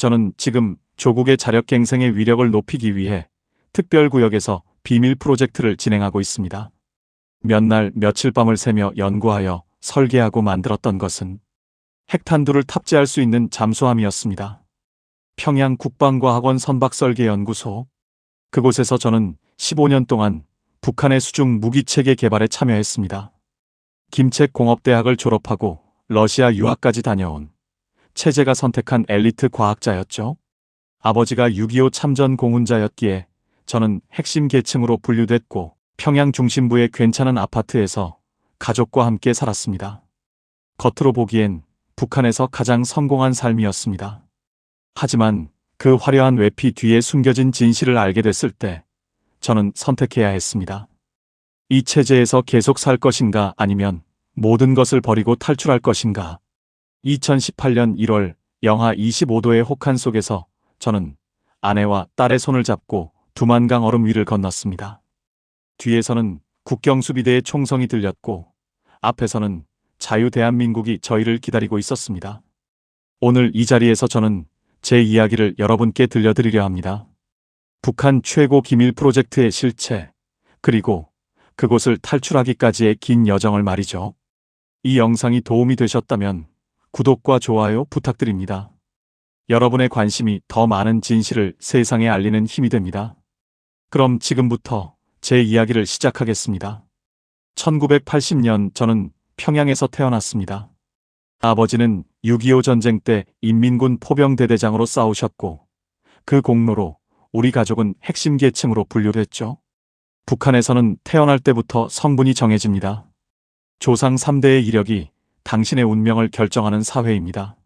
저는 지금 조국의 자력갱생의 위력을 높이기 위해 특별구역에서 비밀 프로젝트를 진행하고 있습니다. 몇 날 며칠 밤을 새며 연구하여 설계하고 만들었던 것은 핵탄두를 탑재할 수 있는 잠수함이었습니다. 평양 국방과학원 선박설계연구소. 그곳에서 저는 15년 동안 북한의 수중 무기체계 개발에 참여했습니다. 김책공업대학을 졸업하고 러시아 유학까지 다녀온 체제가 선택한 엘리트 과학자였죠. 아버지가 6.25 참전 공훈자였기에 저는 핵심 계층으로 분류됐고 평양 중심부의 괜찮은 아파트에서 가족과 함께 살았습니다. 겉으로 보기엔 북한에서 가장 성공한 삶이었습니다. 하지만 그 화려한 외피 뒤에 숨겨진 진실을 알게 됐을 때 저는 선택해야 했습니다. 이 체제에서 계속 살 것인가 아니면 모든 것을 버리고 탈출할 것인가. 2018년 1월 영하 25도의 혹한 속에서 저는 아내와 딸의 손을 잡고 두만강 얼음 위를 건넜습니다. 뒤에서는 국경수비대의 총성이 들렸고 앞에서는 자유대한민국이 저희를 기다리고 있었습니다. 오늘 이 자리에서 저는 제 이야기를 여러분께 들려드리려 합니다. 북한 최고 기밀 프로젝트의 실체, 그리고 그곳을 탈출하기까지의 긴 여정을 말이죠. 이 영상이 도움이 되셨다면 구독과 좋아요 부탁드립니다. 여러분의 관심이 더 많은 진실을 세상에 알리는 힘이 됩니다. 그럼 지금부터 제 이야기를 시작하겠습니다. 1980년 저는 평양에서 태어났습니다. 아버지는 6.25 전쟁 때 인민군 포병대대장으로 싸우셨고 그 공로로 우리 가족은 핵심 계층으로 분류됐죠. 북한에서는 태어날 때부터 성분이 정해집니다. 조상 3대의 이력이 당신의 운명을 결정하는 사회입니다.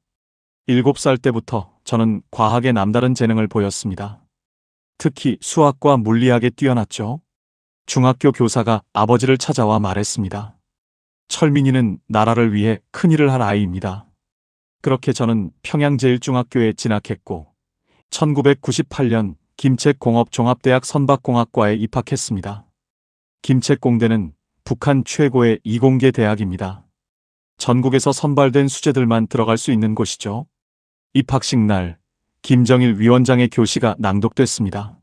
7살 때부터 저는 과학에 남다른 재능을 보였습니다. 특히 수학과 물리학에 뛰어났죠. 중학교 교사가 아버지를 찾아와 말했습니다. 철민이는 나라를 위해 큰일을 할 아이입니다. 그렇게 저는 평양제일중학교에 진학했고 1998년 김책공업종합대학 선박공학과에 입학했습니다. 김책공대는 북한 최고의 이공계 대학입니다. 전국에서 선발된 수재들만 들어갈 수 있는 곳이죠. 입학식 날 김정일 위원장의 교시가 낭독됐습니다.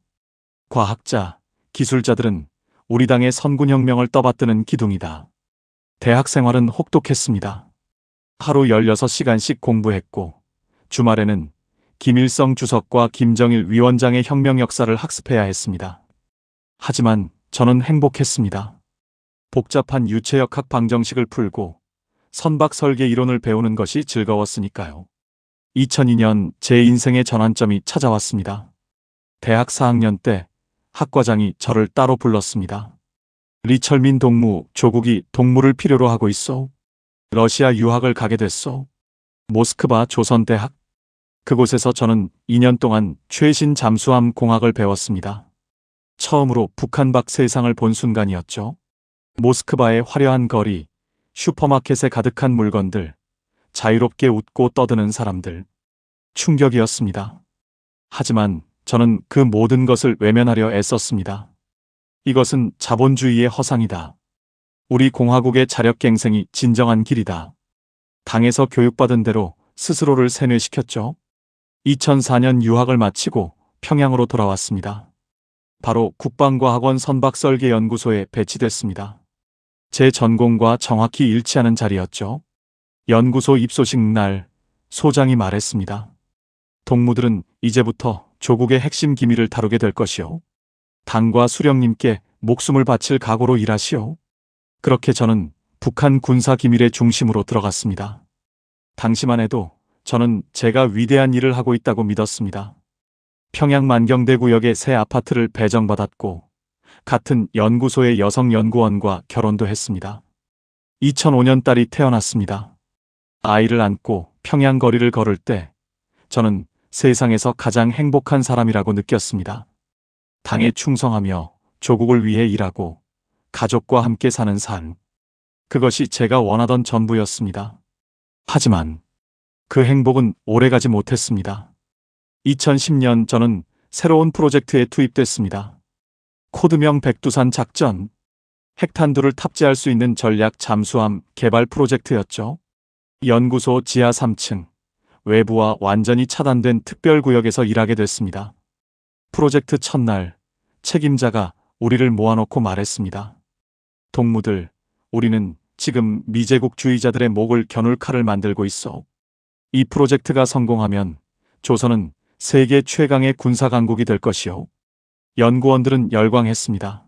과학자, 기술자들은 우리 당의 선군혁명을 떠받드는 기둥이다. 대학 생활은 혹독했습니다. 하루 16시간씩 공부했고 주말에는 김일성 주석과 김정일 위원장의 혁명 역사를 학습해야 했습니다. 하지만 저는 행복했습니다. 복잡한 유체역학 방정식을 풀고 선박 설계 이론을 배우는 것이 즐거웠으니까요. 2002년 제 인생의 전환점이 찾아왔습니다. 대학 4학년 때 학과장이 저를 따로 불렀습니다. 리철민 동무, 조국이 동무를 필요로 하고 있어. 러시아 유학을 가게 됐어. 모스크바 조선대학. 그곳에서 저는 2년 동안 최신 잠수함 공학을 배웠습니다. 처음으로 북한 밖 세상을 본 순간이었죠. 모스크바의 화려한 거리, 슈퍼마켓에 가득한 물건들, 자유롭게 웃고 떠드는 사람들. 충격이었습니다. 하지만 저는 그 모든 것을 외면하려 애썼습니다. 이것은 자본주의의 허상이다. 우리 공화국의 자력갱생이 진정한 길이다. 당에서 교육받은 대로 스스로를 세뇌시켰죠. 2004년 유학을 마치고 평양으로 돌아왔습니다. 바로 국방과학원 선박설계연구소에 배치됐습니다. 제 전공과 정확히 일치하는 자리였죠. 연구소 입소식 날 소장이 말했습니다. 동무들은 이제부터 조국의 핵심 기밀을 다루게 될 것이오. 당과 수령님께 목숨을 바칠 각오로 일하시오. 그렇게 저는 북한 군사 기밀의 중심으로 들어갔습니다. 당시만 해도 저는 제가 위대한 일을 하고 있다고 믿었습니다. 평양 만경대구역에 새 아파트를 배정받았고 같은 연구소의 여성 연구원과 결혼도 했습니다. 2005년 딸이 태어났습니다. 아이를 안고 평양 거리를 걸을 때 저는 세상에서 가장 행복한 사람이라고 느꼈습니다. 당에 충성하며 조국을 위해 일하고 가족과 함께 사는 삶. 그것이 제가 원하던 전부였습니다. 하지만 그 행복은 오래가지 못했습니다. 2010년 저는 새로운 프로젝트에 투입됐습니다. 코드명 백두산 작전. 핵탄두를 탑재할 수 있는 전략 잠수함 개발 프로젝트였죠. 연구소 지하 3층, 외부와 완전히 차단된 특별구역에서 일하게 됐습니다. 프로젝트 첫날, 책임자가 우리를 모아놓고 말했습니다. 동무들, 우리는 지금 미제국주의자들의 목을 겨눌 칼을 만들고 있어. 이 프로젝트가 성공하면 조선은 세계 최강의 군사강국이 될 것이요. 연구원들은 열광했습니다.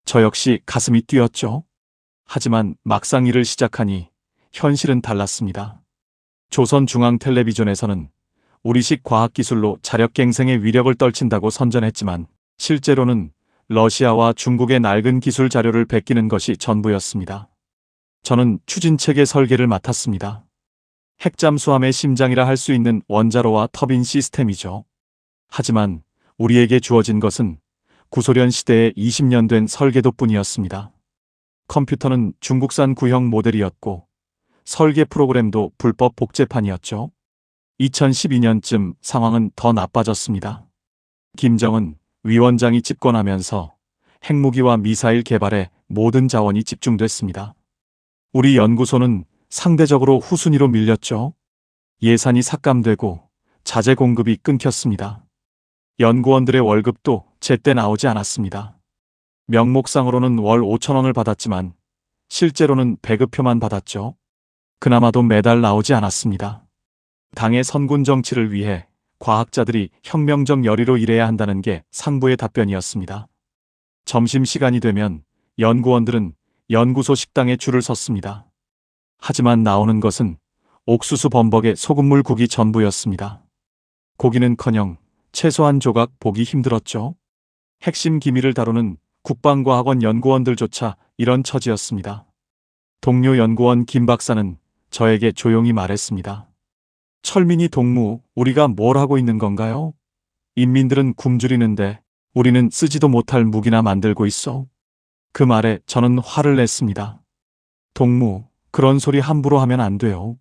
저 역시 가슴이 뛰었죠. 하지만 막상 일을 시작하니 현실은 달랐습니다. 조선중앙텔레비전에서는 우리식 과학기술로 자력갱생의 위력을 떨친다고 선전했지만 실제로는 러시아와 중국의 낡은 기술 자료를 베끼는 것이 전부였습니다. 저는 추진체계 설계를 맡았습니다. 핵잠수함의 심장이라 할 수 있는 원자로와 터빈 시스템이죠. 하지만 우리에게 주어진 것은 구소련 시대의 20년 된 설계도뿐이었습니다. 컴퓨터는 중국산 구형 모델이었고 설계 프로그램도 불법 복제판이었죠. 2012년쯤 상황은 더 나빠졌습니다. 김정은 위원장이 집권하면서 핵무기와 미사일 개발에 모든 자원이 집중됐습니다. 우리 연구소는 상대적으로 후순위로 밀렸죠. 예산이 삭감되고 자재 공급이 끊겼습니다. 연구원들의 월급도 제때 나오지 않았습니다. 명목상으로는 월 5,000원을 받았지만 실제로는 배급표만 받았죠. 그나마도 매달 나오지 않았습니다. 당의 선군 정치를 위해 과학자들이 혁명적 열의로 일해야 한다는 게 상부의 답변이었습니다. 점심시간이 되면 연구원들은 연구소 식당에 줄을 섰습니다. 하지만 나오는 것은 옥수수 범벅에 소금물 국이 전부였습니다. 고기는커녕 최소한 조각 보기 힘들었죠. 핵심 기밀을 다루는 국방과학원 연구원들조차 이런 처지였습니다. 동료 연구원 김 박사는 저에게 조용히 말했습니다. 철민이 동무, 우리가 뭘 하고 있는 건가요? 인민들은 굶주리는데 우리는 쓰지도 못할 무기나 만들고 있어. 그 말에 저는 화를 냈습니다. 동무, 그런 소리 함부로 하면 안 돼요.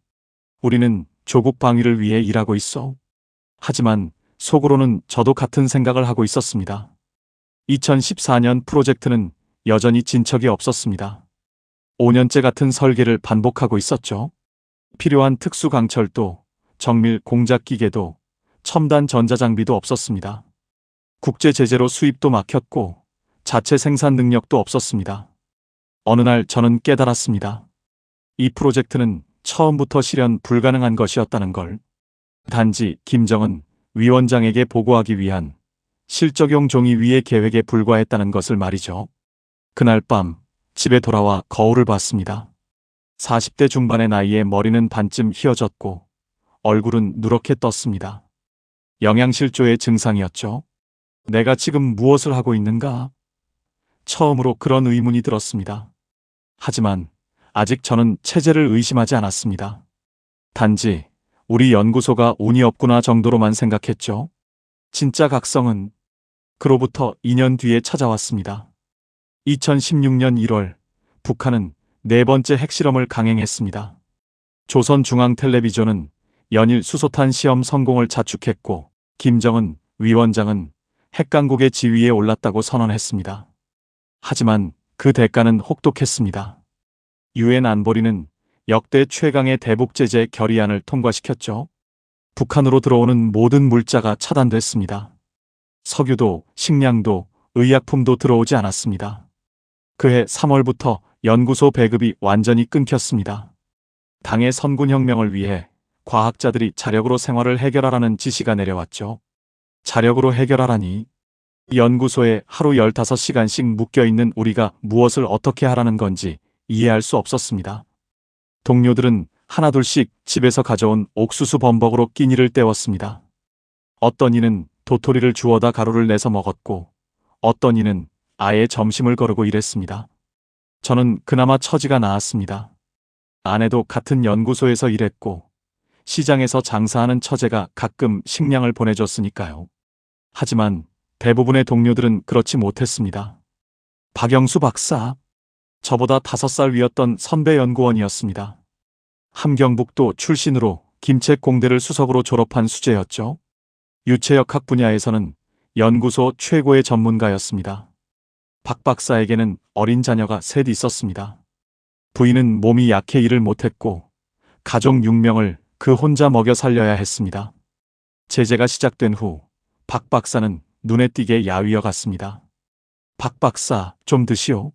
우리는 조국 방위를 위해 일하고 있어. 하지만 속으로는 저도 같은 생각을 하고 있었습니다. 2014년 프로젝트는 여전히 진척이 없었습니다. 5년째 같은 설계를 반복하고 있었죠. 필요한 특수 강철도, 정밀 공작 기계도, 첨단 전자장비도 없었습니다. 국제 제재로 수입도 막혔고 자체 생산 능력도 없었습니다. 어느 날 저는 깨달았습니다. 이 프로젝트는 처음부터 실현 불가능한 것이었다는 걸. 단지 김정은 위원장에게 보고하기 위한 실적용 종이 위의 계획에 불과했다는 것을 말이죠. 그날 밤 집에 돌아와 거울을 봤습니다. 40대 중반의 나이에 머리는 반쯤 휘어졌고 얼굴은 누렇게 떴습니다. 영양실조의 증상이었죠. 내가 지금 무엇을 하고 있는가? 처음으로 그런 의문이 들었습니다. 하지만 아직 저는 체제를 의심하지 않았습니다. 단지 우리 연구소가 운이 없구나 정도로만 생각했죠. 진짜 각성은 그로부터 2년 뒤에 찾아왔습니다. 2016년 1월 북한은 네 번째 핵실험을 강행했습니다. 조선중앙텔레비전은 연일 수소탄 시험 성공을 자축했고 김정은 위원장은 핵강국의 지위에 올랐다고 선언했습니다. 하지만 그 대가는 혹독했습니다. 유엔 안보리는 역대 최강의 대북 제재 결의안을 통과시켰죠. 북한으로 들어오는 모든 물자가 차단됐습니다. 석유도, 식량도, 의약품도 들어오지 않았습니다. 그해 3월부터 연구소 배급이 완전히 끊겼습니다. 당의 선군혁명을 위해 과학자들이 자력으로 생활을 해결하라는 지시가 내려왔죠. 자력으로 해결하라니. 연구소에 하루 15시간씩 묶여있는 우리가 무엇을 어떻게 하라는 건지 이해할 수 없었습니다. 동료들은 하나둘씩 집에서 가져온 옥수수 범벅으로 끼니를 때웠습니다. 어떤 이는 도토리를 주워다 가루를 내서 먹었고 어떤 이는 아예 점심을 거르고 일했습니다. 저는 그나마 처지가 나았습니다. 아내도 같은 연구소에서 일했고 시장에서 장사하는 처제가 가끔 식량을 보내줬으니까요. 하지만 대부분의 동료들은 그렇지 못했습니다. 박영수 박사, 저보다 5살 위였던 선배 연구원이었습니다. 함경북도 출신으로 김책공대를 수석으로 졸업한 수재였죠. 유체역학 분야에서는 연구소 최고의 전문가였습니다. 박 박사에게는 어린 자녀가 셋 있었습니다. 부인은 몸이 약해 일을 못했고 가족 6명을 그 혼자 먹여 살려야 했습니다. 제재가 시작된 후 박 박사는 눈에 띄게 야위어 갔습니다. 박 박사, 좀 드시오.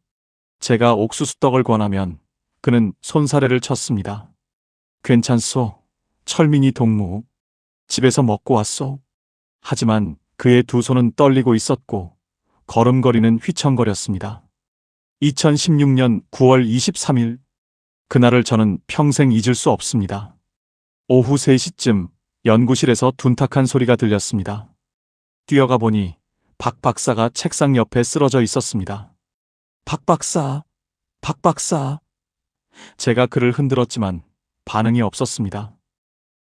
제가 옥수수떡을 권하면 그는 손사래를 쳤습니다. 괜찮소. 철민이 동무. 집에서 먹고 왔소. 하지만 그의 두 손은 떨리고 있었고 걸음걸이는 휘청거렸습니다. 2016년 9월 23일. 그날을 저는 평생 잊을 수 없습니다. 오후 3시쯤 연구실에서 둔탁한 소리가 들렸습니다. 뛰어가 보니 박 박사가 책상 옆에 쓰러져 있었습니다. 박 박사, 박 박사. 제가 그를 흔들었지만 반응이 없었습니다.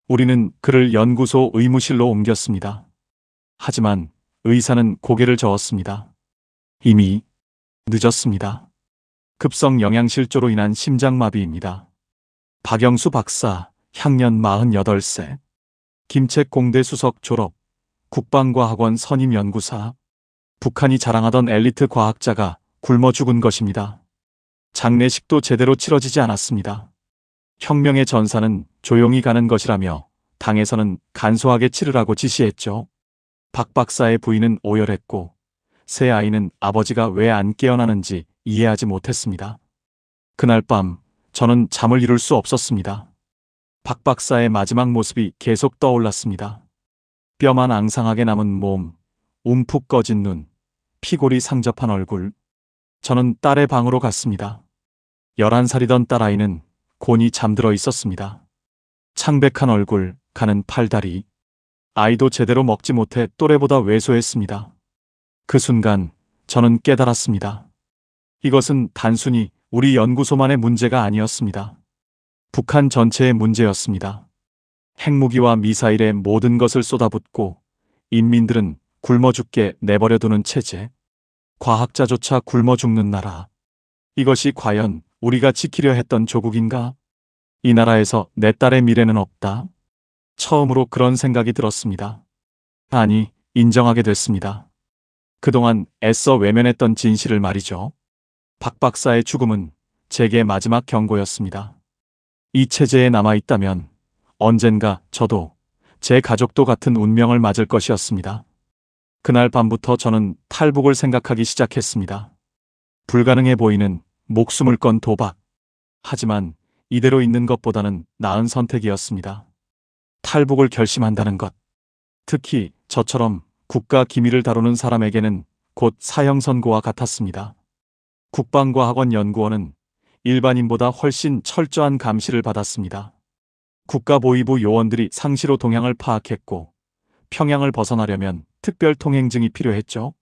우리는 그를 연구소 의무실로 옮겼습니다. 하지만 의사는 고개를 저었습니다. 이미 늦었습니다. 급성 영양실조로 인한 심장마비입니다. 박영수 박사, 향년 48세. 김책공대 수석 졸업, 국방과학원 선임연구사. 북한이 자랑하던 엘리트 과학자가 굶어 죽은 것입니다. 장례식도 제대로 치러지지 않았습니다. 혁명의 전사는 조용히 가는 것이라며 당에서는 간소하게 치르라고 지시했죠. 박 박사의 부인은 오열했고 새 아이는 아버지가 왜 안 깨어나는지 이해하지 못했습니다. 그날 밤 저는 잠을 이룰 수 없었습니다. 박 박사의 마지막 모습이 계속 떠올랐습니다. 뼈만 앙상하게 남은 몸, 움푹 꺼진 눈, 피골이 상접한 얼굴. 저는 딸의 방으로 갔습니다. 11살이던 딸아이는 곤히 잠들어 있었습니다. 창백한 얼굴, 가는 팔다리. 아이도 제대로 먹지 못해 또래보다 왜소했습니다. 그 순간 저는 깨달았습니다. 이것은 단순히 우리 연구소만의 문제가 아니었습니다. 북한 전체의 문제였습니다. 핵무기와 미사일에 모든 것을 쏟아붓고 인민들은 굶어 죽게 내버려두는 체제. 과학자조차 굶어 죽는 나라. 이것이 과연 우리가 지키려 했던 조국인가? 이 나라에서 내 딸의 미래는 없다. 처음으로 그런 생각이 들었습니다. 아니, 인정하게 됐습니다. 그동안 애써 외면했던 진실을 말이죠. 박 박사의 죽음은 제게 마지막 경고였습니다. 이 체제에 남아있다면 언젠가 저도 제 가족도 같은 운명을 맞을 것이었습니다. 그날 밤부터 저는 탈북을 생각하기 시작했습니다. 불가능해 보이는 목숨을 건 도박. 하지만 이대로 있는 것보다는 나은 선택이었습니다. 탈북을 결심한다는 것. 특히 저처럼 국가 기밀을 다루는 사람에게는 곧 사형 선고와 같았습니다. 국방과학원 연구원은 일반인보다 훨씬 철저한 감시를 받았습니다. 국가보위부 요원들이 상시로 동향을 파악했고 평양을 벗어나려면 특별 통행증이 필요했죠.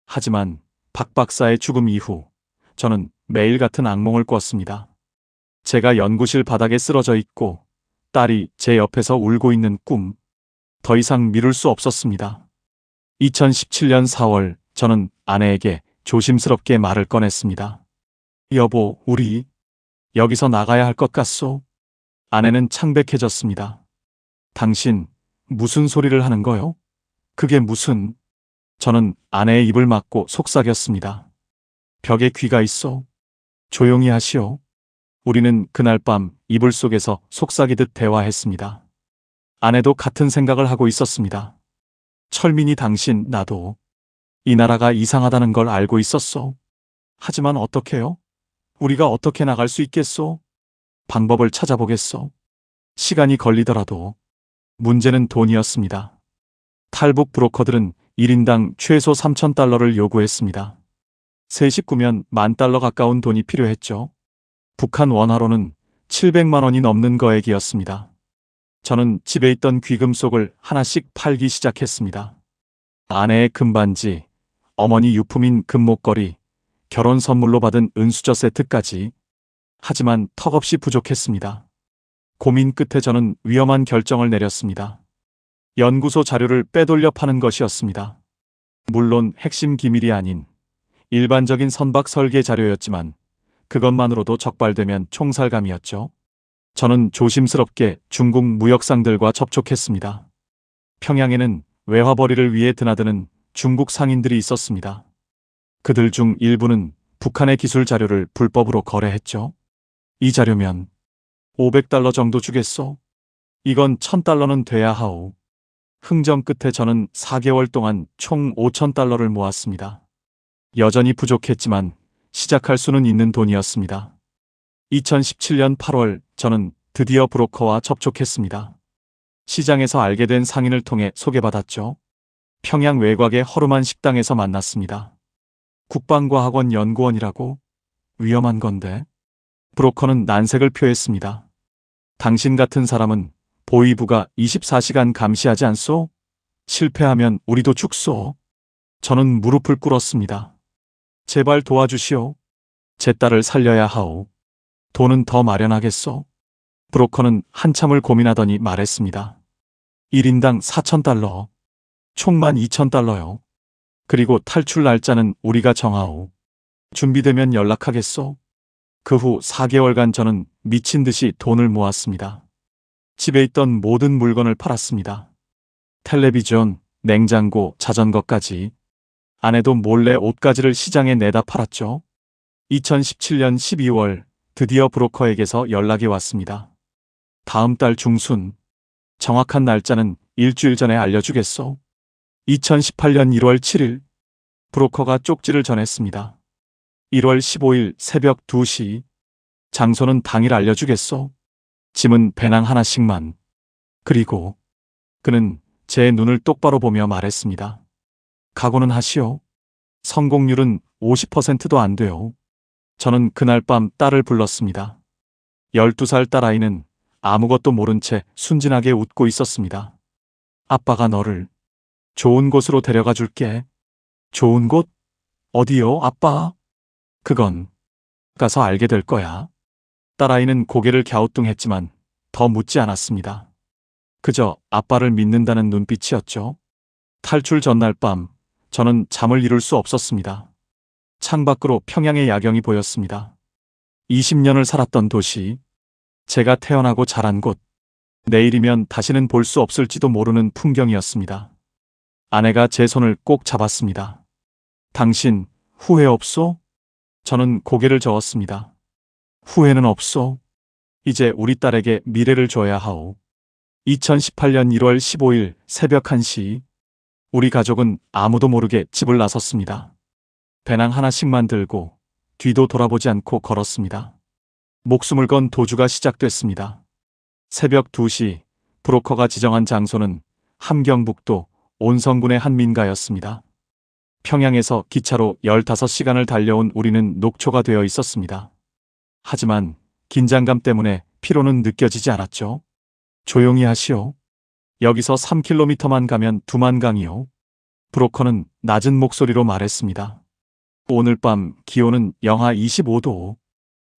하지만 박 박사의 죽음 이후 저는 매일 같은 악몽을 꿨습니다. 제가 연구실 바닥에 쓰러져 있고 딸이 제 옆에서 울고 있는 꿈. 더 이상 미룰 수 없었습니다. 2017년 4월 저는 아내에게 조심스럽게 말을 꺼냈습니다. 여보, 우리 여기서 나가야 할 것 같소? 아내는 창백해졌습니다. 당신 무슨 소리를 하는 거요? 그게 무슨... 저는 아내의 입을 막고 속삭였습니다. 벽에 귀가 있어. 조용히 하시오. 우리는 그날 밤 이불 속에서 속삭이듯 대화했습니다. 아내도 같은 생각을 하고 있었습니다. 철민이 당신, 나도 이 나라가 이상하다는 걸 알고 있었소. 하지만 어떡해요? 우리가 어떻게 나갈 수 있겠소? 방법을 찾아보겠소. 시간이 걸리더라도. 문제는 돈이었습니다. 탈북 브로커들은 1인당 최소 3,000달러를 요구했습니다. 세 식구면 10,000달러 가까운 돈이 필요했죠. 북한 원화로는 700만 원이 넘는 거액이었습니다. 저는 집에 있던 귀금속을 하나씩 팔기 시작했습니다. 아내의 금반지, 어머니 유품인 금목걸이, 결혼 선물로 받은 은수저 세트까지. 하지만 턱없이 부족했습니다. 고민 끝에 저는 위험한 결정을 내렸습니다. 연구소 자료를 빼돌려 파는 것이었습니다. 물론 핵심 기밀이 아닌 일반적인 선박 설계 자료였지만 그것만으로도 적발되면 총살감이었죠. 저는 조심스럽게 중국 무역상들과 접촉했습니다. 평양에는 외화벌이를 위해 드나드는 중국 상인들이 있었습니다. 그들 중 일부는 북한의 기술 자료를 불법으로 거래했죠. 이 자료면 500달러 정도 주겠소? 이건 1000달러는 돼야 하오. 흥정 끝에 저는 4개월 동안 총 5000달러를 모았습니다. 여전히 부족했지만 시작할 수는 있는 돈이었습니다. 2017년 8월 저는 드디어 브로커와 접촉했습니다. 시장에서 알게 된 상인을 통해 소개받았죠. 평양 외곽의 허름한 식당에서 만났습니다. 국방과학원 연구원이라고? 위험한 건데. 브로커는 난색을 표했습니다. 당신 같은 사람은 보위부가 24시간 감시하지 않소? 실패하면 우리도 죽소. 저는 무릎을 꿇었습니다. 제발 도와주시오. 제 딸을 살려야 하오. 돈은 더 마련하겠소? 브로커는 한참을 고민하더니 말했습니다. 1인당 4000달러. 총 12000달러요. 그리고 탈출 날짜는 우리가 정하오. 준비되면 연락하겠소? 그 후 4개월간 저는 미친 듯이 돈을 모았습니다. 집에 있던 모든 물건을 팔았습니다. 텔레비전, 냉장고, 자전거까지. 아내도 몰래 옷가지를 시장에 내다 팔았죠. 2017년 12월 드디어 브로커에게서 연락이 왔습니다. 다음 달 중순. 정확한 날짜는 일주일 전에 알려주겠소. 2018년 1월 7일 브로커가 쪽지를 전했습니다. 1월 15일 새벽 2시. 장소는 당일 알려주겠소. 짐은 배낭 하나씩만. 그리고 그는 제 눈을 똑바로 보며 말했습니다. 각오는 하시오. 성공률은 50%도 안 돼요. 저는 그날 밤 딸을 불렀습니다. 12살 딸아이는 아무것도 모른 채 순진하게 웃고 있었습니다. 아빠가 너를 좋은 곳으로 데려가 줄게. 좋은 곳? 어디요, 아빠? 그건 가서 알게 될 거야. 딸아이는 고개를 갸우뚱했지만 더 묻지 않았습니다. 그저 아빠를 믿는다는 눈빛이었죠. 탈출 전날 밤 저는 잠을 이룰 수 없었습니다. 창밖으로 평양의 야경이 보였습니다. 20년을 살았던 도시, 제가 태어나고 자란 곳, 내일이면 다시는 볼 수 없을지도 모르는 풍경이었습니다. 아내가 제 손을 꼭 잡았습니다. 당신 후회 없소? 저는 고개를 저었습니다. 후회는 없소. 이제 우리 딸에게 미래를 줘야 하오. 2018년 1월 15일 새벽 1시 우리 가족은 아무도 모르게 집을 나섰습니다. 배낭 하나씩만 들고 뒤도 돌아보지 않고 걸었습니다. 목숨을 건 도주가 시작됐습니다. 새벽 2시 브로커가 지정한 장소는 함경북도 온성군의 한 민가였습니다. 평양에서 기차로 15시간을 달려온 우리는 녹초가 되어 있었습니다. 하지만 긴장감 때문에 피로는 느껴지지 않았죠. 조용히 하시오. 여기서 3km만 가면 두만강이요. 브로커는 낮은 목소리로 말했습니다. 오늘 밤 기온은 영하 25도.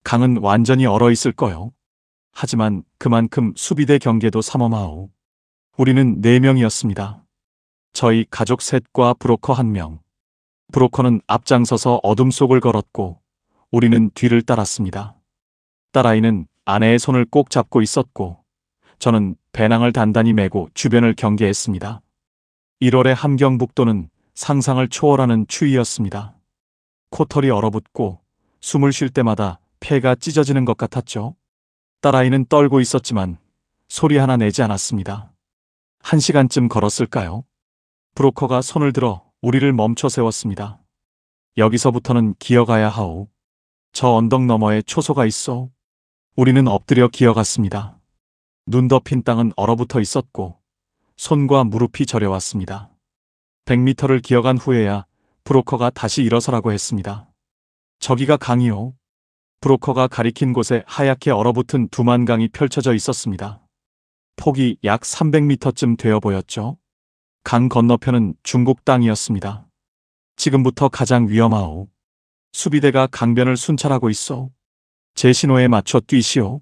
강은 완전히 얼어 있을 거요. 하지만 그만큼 수비대 경계도 삼엄하오. 우리는 4명이었습니다. 저희 가족 셋과 브로커 1명. 브로커는 앞장서서 어둠 속을 걸었고 우리는 뒤를 따랐습니다. 딸아이는 아내의 손을 꼭 잡고 있었고 저는 배낭을 단단히 메고 주변을 경계했습니다. 1월의 함경북도는 상상을 초월하는 추위였습니다. 코털이 얼어붙고 숨을 쉴 때마다 폐가 찢어지는 것 같았죠. 딸아이는 떨고 있었지만 소리 하나 내지 않았습니다. 1시간쯤 걸었을까요? 브로커가 손을 들어 우리를 멈춰 세웠습니다. 여기서부터는 기어가야 하오. 저 언덕 너머에 초소가 있어. 우리는 엎드려 기어갔습니다. 눈 덮인 땅은 얼어붙어 있었고 손과 무릎이 저려왔습니다. 100m를 기어간 후에야 브로커가 다시 일어서라고 했습니다. 저기가 강이요. 브로커가 가리킨 곳에 하얗게 얼어붙은 두만강이 펼쳐져 있었습니다. 폭이 약 300m쯤 되어 보였죠. 강 건너편은 중국 땅이었습니다. 지금부터 가장 위험하오. 수비대가 강변을 순찰하고 있어. 제 신호에 맞춰 뛰시오.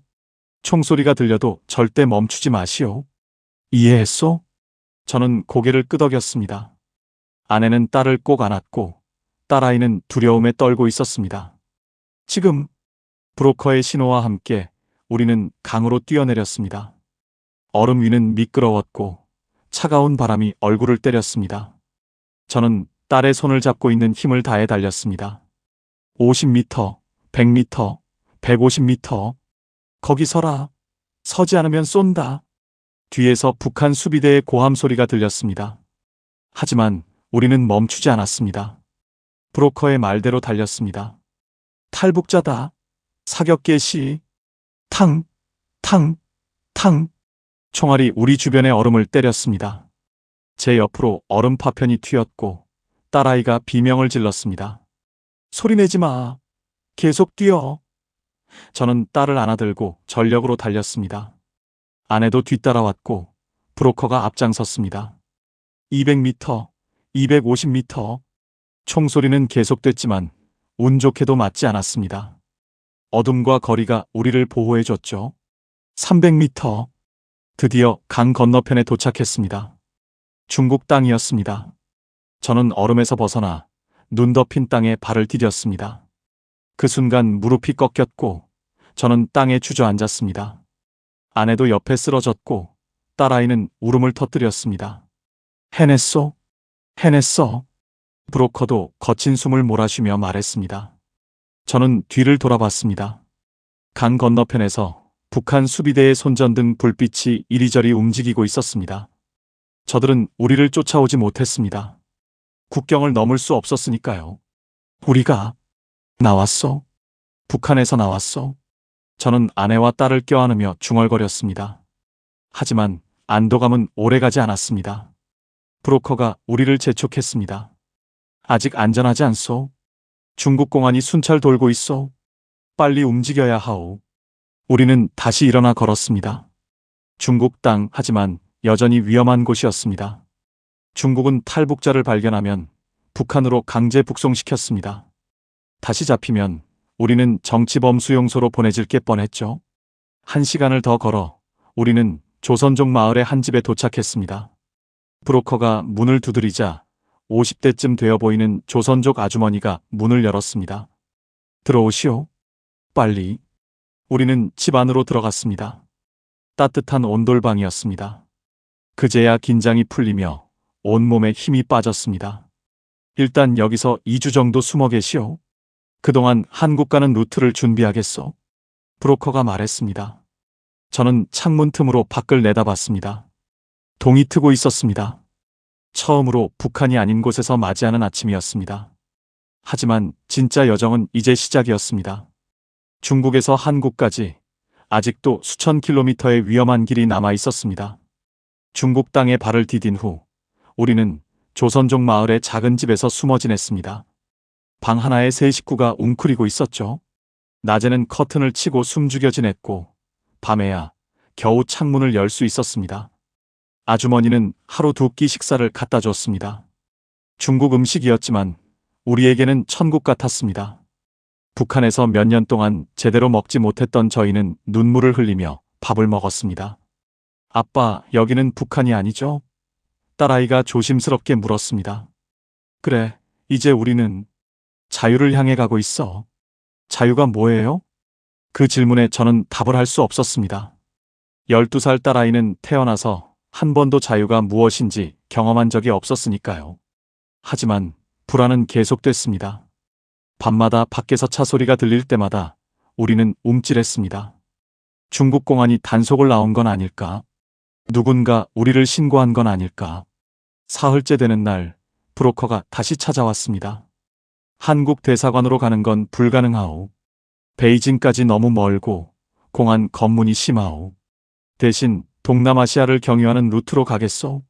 총소리가 들려도 절대 멈추지 마시오. 이해했소? 저는 고개를 끄덕였습니다. 아내는 딸을 꼭 안았고 딸아이는 두려움에 떨고 있었습니다. 지금 브로커의 신호와 함께 우리는 강으로 뛰어내렸습니다. 얼음 위는 미끄러웠고 차가운 바람이 얼굴을 때렸습니다. 저는 딸의 손을 잡고 있는 힘을 다해 달렸습니다. 50m, 100m, 150m. 거기 서라. 서지 않으면 쏜다. 뒤에서 북한 수비대의 고함 소리가 들렸습니다. 하지만 우리는 멈추지 않았습니다. 브로커의 말대로 달렸습니다. 탈북자다. 사격 개시. 탕, 탕, 탕. 총알이 우리 주변의 얼음을 때렸습니다. 제 옆으로 얼음 파편이 튀었고 딸아이가 비명을 질렀습니다. 소리내지 마. 계속 뛰어. 저는 딸을 안아들고 전력으로 달렸습니다. 아내도 뒤따라왔고 브로커가 앞장섰습니다. 200m, 250m. 총소리는 계속됐지만 운 좋게도 맞지 않았습니다. 어둠과 거리가 우리를 보호해줬죠. 300m. 드디어 강 건너편에 도착했습니다. 중국 땅이었습니다. 저는 얼음에서 벗어나 눈 덮인 땅에 발을 디뎠습니다. 그 순간 무릎이 꺾였고 저는 땅에 주저앉았습니다. 아내도 옆에 쓰러졌고 딸아이는 울음을 터뜨렸습니다. 해냈소? 해냈어? 브로커도 거친 숨을 몰아쉬며 말했습니다. 저는 뒤를 돌아봤습니다. 강 건너편에서 북한 수비대의 손전등 불빛이 이리저리 움직이고 있었습니다. 저들은 우리를 쫓아오지 못했습니다. 국경을 넘을 수 없었으니까요. 우리가 나왔어? 북한에서 나왔어? 저는 아내와 딸을 껴안으며 중얼거렸습니다. 하지만 안도감은 오래가지 않았습니다. 브로커가 우리를 재촉했습니다. 아직 안전하지 않소? 중국 공안이 순찰 돌고 있소? 빨리 움직여야 하오. 우리는 다시 일어나 걸었습니다. 중국 땅, 하지만 여전히 위험한 곳이었습니다. 중국은 탈북자를 발견하면 북한으로 강제 북송시켰습니다. 다시 잡히면 우리는 정치범 수용소로 보내질 게 뻔했죠. 1시간을 더 걸어 우리는 조선족 마을의 한 집에 도착했습니다. 브로커가 문을 두드리자 50대쯤 되어 보이는 조선족 아주머니가 문을 열었습니다. 들어오시오. 빨리. 우리는 집 안으로 들어갔습니다. 따뜻한 온돌방이었습니다. 그제야 긴장이 풀리며 온몸에 힘이 빠졌습니다. 일단 여기서 2주 정도 숨어 계시오. 그동안 한국 가는 루트를 준비하겠소. 브로커가 말했습니다. 저는 창문 틈으로 밖을 내다봤습니다. 동이 트고 있었습니다. 처음으로 북한이 아닌 곳에서 맞이하는 아침이었습니다. 하지만 진짜 여정은 이제 시작이었습니다. 중국에서 한국까지 아직도 수천 킬로미터의 위험한 길이 남아 있었습니다. 중국 땅에 발을 디딘 후 우리는 조선족 마을의 작은 집에서 숨어 지냈습니다. 방 하나에 세 식구가 웅크리고 있었죠. 낮에는 커튼을 치고 숨죽여 지냈고 밤에야 겨우 창문을 열 수 있었습니다. 아주머니는 하루 2끼 식사를 갖다 줬습니다. 중국 음식이었지만 우리에게는 천국 같았습니다. 북한에서 몇 년 동안 제대로 먹지 못했던 저희는 눈물을 흘리며 밥을 먹었습니다. 아빠, 여기는 북한이 아니죠? 딸아이가 조심스럽게 물었습니다. 그래, 이제 우리는 자유를 향해 가고 있어. 자유가 뭐예요? 그 질문에 저는 답을 할 수 없었습니다. 12살 딸아이는 태어나서 한 번도 자유가 무엇인지 경험한 적이 없었으니까요. 하지만 불안은 계속됐습니다. 밤마다 밖에서 차 소리가 들릴 때마다 우리는 움찔했습니다. 중국 공안이 단속을 나온 건 아닐까? 누군가 우리를 신고한 건 아닐까? 사흘째 되는 날, 브로커가 다시 찾아왔습니다. 한국 대사관으로 가는 건 불가능하오. 베이징까지 너무 멀고 공안 검문이 심하오. 대신 동남아시아를 경유하는 루트로 가겠소?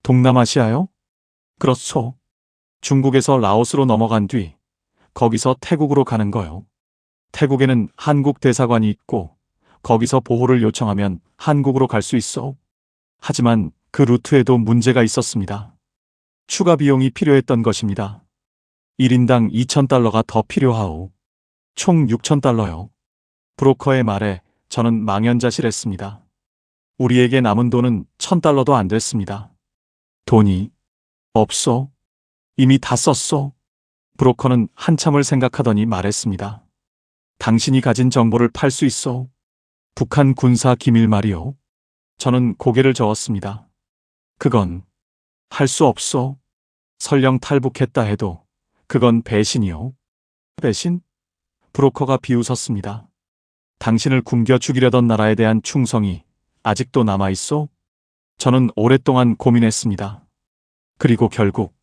동남아시아요? 그렇소. 중국에서 라오스로 넘어간 뒤 거기서 태국으로 가는 거요. 태국에는 한국 대사관이 있고 거기서 보호를 요청하면 한국으로 갈 수 있어. 하지만 그 루트에도 문제가 있었습니다. 추가 비용이 필요했던 것입니다. 1인당 2,000달러가 더 필요하오. 총 6,000달러요. 브로커의 말에 저는 망연자실했습니다. 우리에게 남은 돈은 1,000달러도 안 됐습니다. 돈이 없어. 이미 다 썼어. 브로커는 한참을 생각하더니 말했습니다. 당신이 가진 정보를 팔 수 있어. 북한 군사 기밀 말이오. 저는 고개를 저었습니다. 그건 할 수 없어. 설령 탈북했다 해도 그건 배신이요. 배신? 브로커가 비웃었습니다. 당신을 굶겨 죽이려던 나라에 대한 충성이 아직도 남아있어? 저는 오랫동안 고민했습니다. 그리고 결국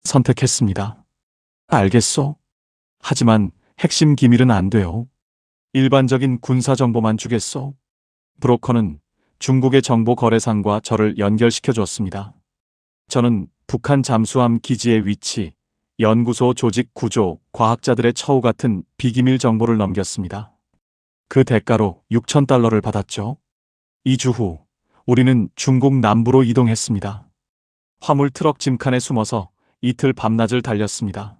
선택했습니다. 알겠소? 하지만 핵심 기밀은 안 돼요. 일반적인 군사 정보만 주겠소? 브로커는 중국의 정보거래상과 저를 연결시켜 줬습니다. 저는 북한 잠수함 기지의 위치, 연구소 조직 구조, 과학자들의 처우 같은 비기밀 정보를 넘겼습니다. 그 대가로 6,000달러를 받았죠. 2주 후, 우리는 중국 남부로 이동했습니다. 화물 트럭 짐칸에 숨어서 이틀 밤낮을 달렸습니다.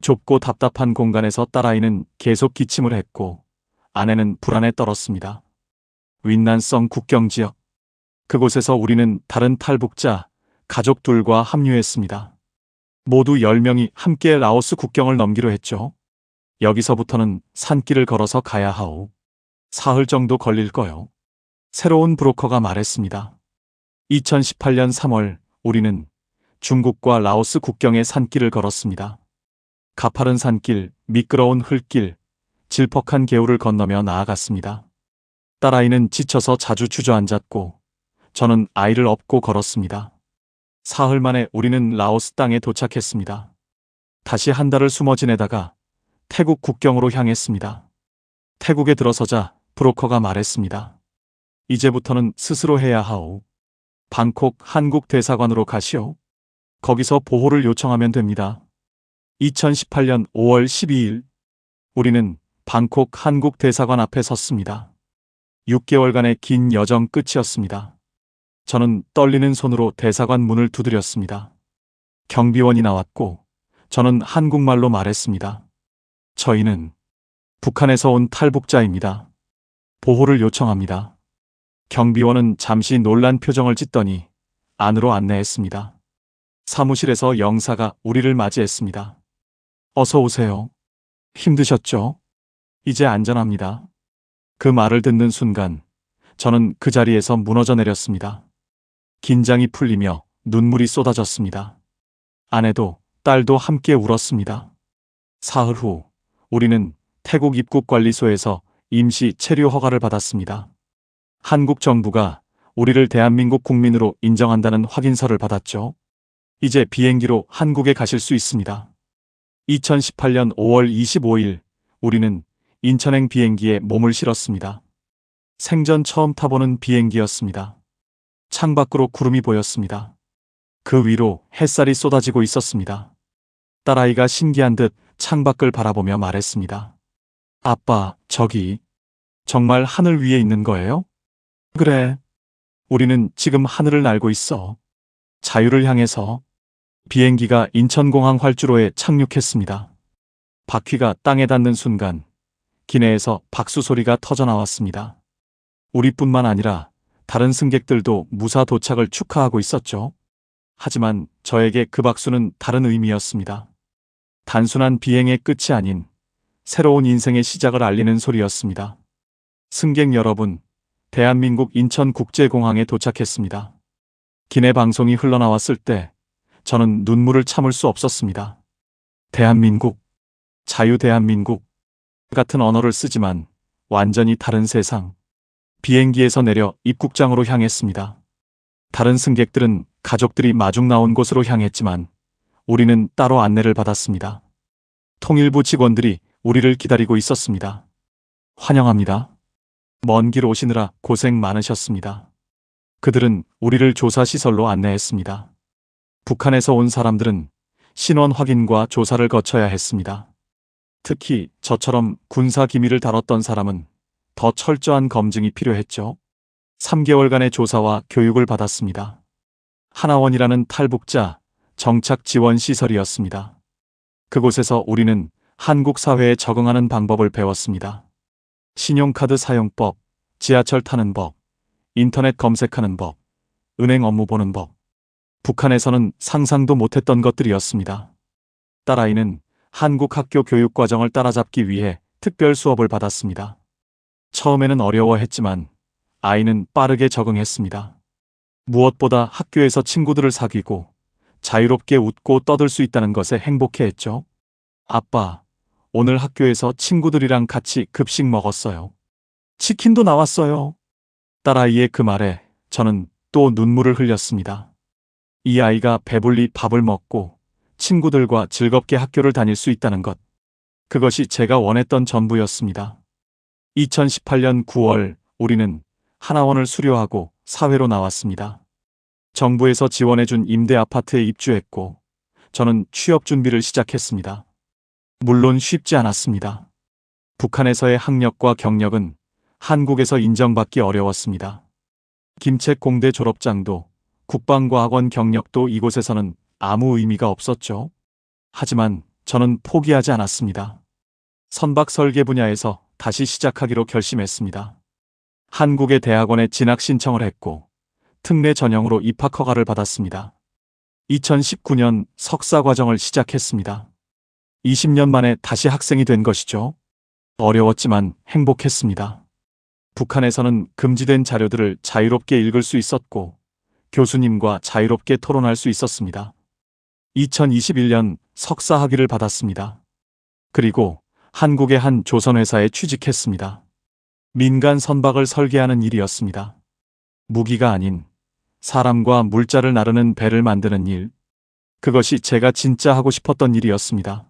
좁고 답답한 공간에서 딸아이는 계속 기침을 했고, 아내는 불안에 떨었습니다. 윈난성 국경지역. 그곳에서 우리는 다른 탈북자, 가족들과 합류했습니다. 모두 10명이 함께 라오스 국경을 넘기로 했죠. 여기서부터는 산길을 걸어서 가야 하오. 사흘 정도 걸릴 거요. 새로운 브로커가 말했습니다. 2018년 3월 우리는 중국과 라오스 국경의 산길을 걸었습니다. 가파른 산길, 미끄러운 흙길, 질퍽한 개울을 건너며 나아갔습니다. 딸아이는 지쳐서 자주 주저앉았고 저는 아이를 업고 걸었습니다. 사흘 만에 우리는 라오스 땅에 도착했습니다. 다시 한 달을 숨어 지내다가 태국 국경으로 향했습니다. 태국에 들어서자 브로커가 말했습니다. 이제부터는 스스로 해야 하오. 방콕 한국 대사관으로 가시오. 거기서 보호를 요청하면 됩니다. 2018년 5월 12일 우리는 방콕 한국 대사관 앞에 섰습니다. 6개월간의 긴 여정 끝이었습니다. 저는 떨리는 손으로 대사관 문을 두드렸습니다. 경비원이 나왔고 저는 한국말로 말했습니다. 저희는 북한에서 온 탈북자입니다. 보호를 요청합니다. 경비원은 잠시 놀란 표정을 짓더니 안으로 안내했습니다. 사무실에서 영사가 우리를 맞이했습니다. 어서 오세요. 힘드셨죠? 이제 안전합니다. 그 말을 듣는 순간 저는 그 자리에서 무너져 내렸습니다. 긴장이 풀리며 눈물이 쏟아졌습니다. 아내도 딸도 함께 울었습니다. 사흘 후 우리는 태국 입국관리소에서 임시 체류 허가를 받았습니다. 한국 정부가 우리를 대한민국 국민으로 인정한다는 확인서를 받았죠. 이제 비행기로 한국에 가실 수 있습니다. 2018년 5월 25일 우리는 인천행 비행기에 몸을 실었습니다. 생전 처음 타보는 비행기였습니다. 창밖으로 구름이 보였습니다. 그 위로 햇살이 쏟아지고 있었습니다. 딸아이가 신기한 듯 창밖을 바라보며 말했습니다. 아빠, 저기 정말 하늘 위에 있는 거예요? 그래. 우리는 지금 하늘을 날고 있어. 자유를 향해서. 비행기가 인천공항 활주로에 착륙했습니다. 바퀴가 땅에 닿는 순간 기내에서 박수 소리가 터져 나왔습니다. 우리뿐만 아니라 다른 승객들도 무사 도착을 축하하고 있었죠. 하지만 저에게 그 박수는 다른 의미였습니다. 단순한 비행의 끝이 아닌 새로운 인생의 시작을 알리는 소리였습니다. 승객 여러분, 대한민국 인천국제공항에 도착했습니다. 기내 방송이 흘러나왔을 때 저는 눈물을 참을 수 없었습니다. 대한민국, 자유 대한민국 같은 언어를 쓰지만 완전히 다른 세상. 비행기에서 내려 입국장으로 향했습니다. 다른 승객들은 가족들이 마중 나온 곳으로 향했지만 우리는 따로 안내를 받았습니다. 통일부 직원들이 우리를 기다리고 있었습니다. 환영합니다. 먼 길 오시느라 고생 많으셨습니다. 그들은 우리를 조사시설로 안내했습니다. 북한에서 온 사람들은 신원 확인과 조사를 거쳐야 했습니다. 특히 저처럼 군사 기밀을 다뤘던 사람은 더 철저한 검증이 필요했죠. 3개월간의 조사와 교육을 받았습니다. 하나원이라는 탈북자 정착 지원 시설이었습니다. 그곳에서 우리는 한국 사회에 적응하는 방법을 배웠습니다. 신용카드 사용법, 지하철 타는 법, 인터넷 검색하는 법, 은행 업무 보는 법. 북한에서는 상상도 못했던 것들이었습니다. 딸아이는 한국 학교 교육 과정을 따라잡기 위해 특별 수업을 받았습니다. 처음에는 어려워했지만 아이는 빠르게 적응했습니다. 무엇보다 학교에서 친구들을 사귀고 자유롭게 웃고 떠들 수 있다는 것에 행복해했죠. 아빠, 오늘 학교에서 친구들이랑 같이 급식 먹었어요. 치킨도 나왔어요. 딸아이의 그 말에 저는 또 눈물을 흘렸습니다. 이 아이가 배불리 밥을 먹고 친구들과 즐겁게 학교를 다닐 수 있다는 것. 그것이 제가 원했던 전부였습니다. 2018년 9월 우리는 하나원을 수료하고 사회로 나왔습니다. 정부에서 지원해준 임대 아파트에 입주했고 저는 취업 준비를 시작했습니다. 물론 쉽지 않았습니다. 북한에서의 학력과 경력은 한국에서 인정받기 어려웠습니다. 김책 공대 졸업장도 국방과학원 경력도 이곳에서는 아무 의미가 없었죠. 하지만 저는 포기하지 않았습니다. 선박 설계 분야에서 다시 시작하기로 결심했습니다. 한국의 대학원에 진학 신청을 했고 특례 전형으로 입학 허가를 받았습니다. 2019년 석사 과정을 시작했습니다. 20년 만에 다시 학생이 된 것이죠. 어려웠지만 행복했습니다. 북한에서는 금지된 자료들을 자유롭게 읽을 수 있었고 교수님과 자유롭게 토론할 수 있었습니다. 2021년 석사 학위를 받았습니다. 그리고 한국의 한 조선회사에 취직했습니다. 민간 선박을 설계하는 일이었습니다. 무기가 아닌 사람과 물자를 나르는 배를 만드는 일. 그것이 제가 진짜 하고 싶었던 일이었습니다.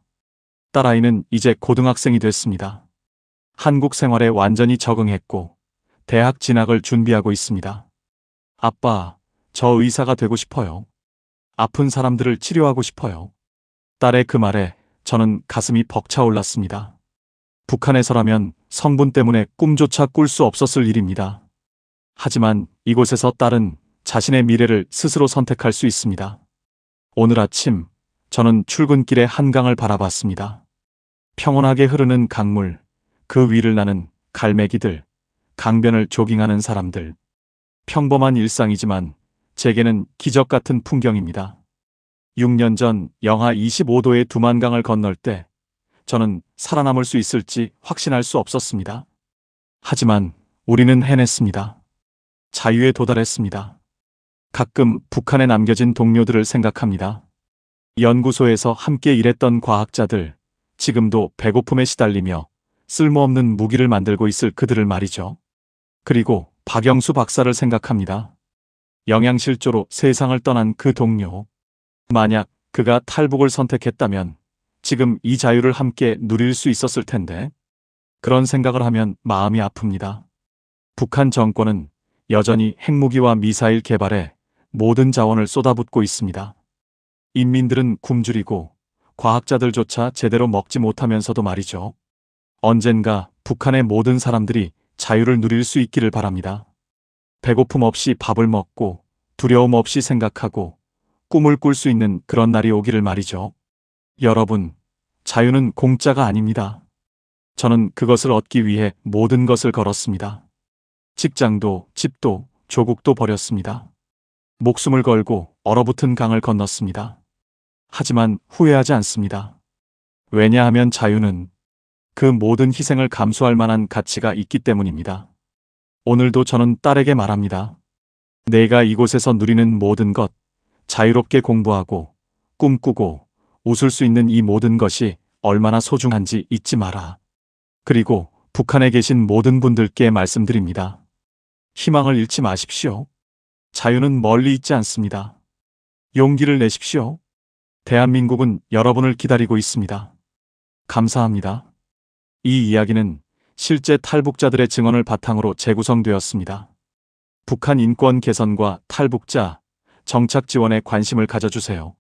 딸아이는 이제 고등학생이 됐습니다. 한국 생활에 완전히 적응했고 대학 진학을 준비하고 있습니다. 아빠, 저 의사가 되고 싶어요. 아픈 사람들을 치료하고 싶어요. 딸의 그 말에 저는 가슴이 벅차올랐습니다. 북한에서라면 성분 때문에 꿈조차 꿀 수 없었을 일입니다. 하지만 이곳에서 딸은 자신의 미래를 스스로 선택할 수 있습니다. 오늘 아침 저는 출근길에 한강을 바라봤습니다. 평온하게 흐르는 강물, 그 위를 나는 갈매기들, 강변을 조깅하는 사람들. 평범한 일상이지만 제게는 기적 같은 풍경입니다. 6년 전 영하 25도의 두만강을 건널 때 저는 살아남을 수 있을지 확신할 수 없었습니다. 하지만 우리는 해냈습니다. 자유에 도달했습니다. 가끔 북한에 남겨진 동료들을 생각합니다. 연구소에서 함께 일했던 과학자들, 지금도 배고픔에 시달리며 쓸모없는 무기를 만들고 있을 그들을 말이죠. 그리고 박영수 박사를 생각합니다. 영양실조로 세상을 떠난 그 동료. 만약 그가 탈북을 선택했다면 지금 이 자유를 함께 누릴 수 있었을 텐데. 그런 생각을 하면 마음이 아픕니다. 북한 정권은 여전히 핵무기와 미사일 개발에 모든 자원을 쏟아붓고 있습니다. 인민들은 굶주리고 과학자들조차 제대로 먹지 못하면서도 말이죠. 언젠가 북한의 모든 사람들이 자유를 누릴 수 있기를 바랍니다. 배고픔 없이 밥을 먹고 두려움 없이 생각하고 꿈을 꿀 수 있는 그런 날이 오기를 말이죠. 여러분, 자유는 공짜가 아닙니다. 저는 그것을 얻기 위해 모든 것을 걸었습니다. 직장도, 집도, 조국도 버렸습니다. 목숨을 걸고 얼어붙은 강을 건넜습니다. 하지만 후회하지 않습니다. 왜냐하면 자유는 그 모든 희생을 감수할 만한 가치가 있기 때문입니다. 오늘도 저는 딸에게 말합니다. 내가 이곳에서 누리는 모든 것, 자유롭게 공부하고 꿈꾸고 웃을 수 있는 이 모든 것이 얼마나 소중한지 잊지 마라. 그리고 북한에 계신 모든 분들께 말씀드립니다. 희망을 잃지 마십시오. 자유는 멀리 있지 않습니다. 용기를 내십시오. 대한민국은 여러분을 기다리고 있습니다. 감사합니다. 이 이야기는 실제 탈북자들의 증언을 바탕으로 재구성되었습니다. 북한 인권 개선과 탈북자, 정착 지원에 관심을 가져주세요.